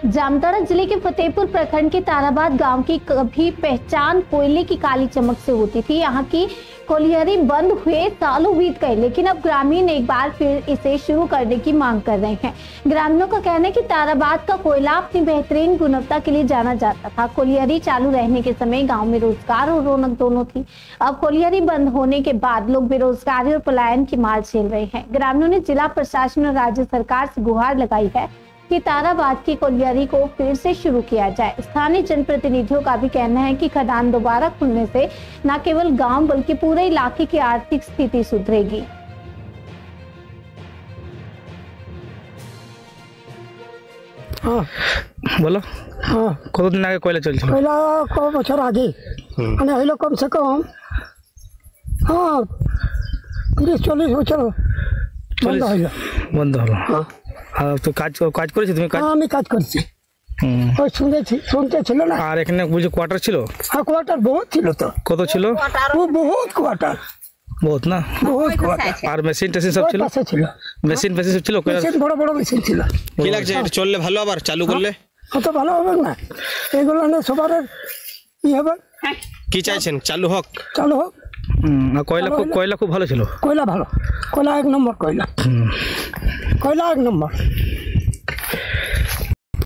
जामताड़ा जिले के फतेहपुर प्रखंड के ताराबाद गांव की कभी पहचान कोयले की काली चमक से होती थी। यहाँ की कोलियरी बंद हुए सालों बीत गए, लेकिन अब ग्रामीण एक बार फिर इसे शुरू करने की मांग कर रहे हैं। ग्रामीणों का कहना है कि ताराबाद का कोयला अपनी बेहतरीन गुणवत्ता के लिए जाना जाता था। कोलियरी चालू रहने के समय गाँव में रोजगार और रौनक दोनों थी। अब कोलियरी बंद होने के बाद लोग बेरोजगारी और पलायन की मार झेल रहे हैं। ग्रामीणों ने जिला प्रशासन और राज्य सरकार से गुहार लगाई है कि ताराबाद की कोलियरी को फिर से शुरू किया जाए। स्थानीय जनप्रतिनिधियों का भी कहना है कि खदान दोबारा खुलने से न केवल गांव बल्कि पूरे इलाके की आर्थिक स्थिति सुधरेगी। हाँ बोलो। हाँ কতদিন আগে কয়লা চলছিল? কয়লা ক বছর আগে মানে হইলো কমসে কম 30-40 বছর বন্ধ হইলো। বন্ধ হলো। তো কাজ করেছো তুমি? আমি কাজ করছি। ওই শুনতে ছিল না। আর এখানে বুঝি কোয়ার্টার ছিল? হ্যাঁ কোয়ার্টার বহুত ছিল তো। কত ছিল? ও বহুত কোয়ার্টার। বহুত না? বহুত কোয়ার্টার। আর মেশিন টেশিন সব ছিল? পাশে ছিল। মেশিন সব ছিল? মেশিন বড় বড় মেশিন ছিল। কি লাগছে এটা চললে ভালো, আবার চালু করলে অত ভালো হবে না? এগুলো না সবার কি হবে? কি চাইছেন? চালু হোক। চালু হোক। কয়লা খুব ভালো ছিল। কয়লা ভালো, কয়লা এক নম্বর, কয়লা এক নম্বর।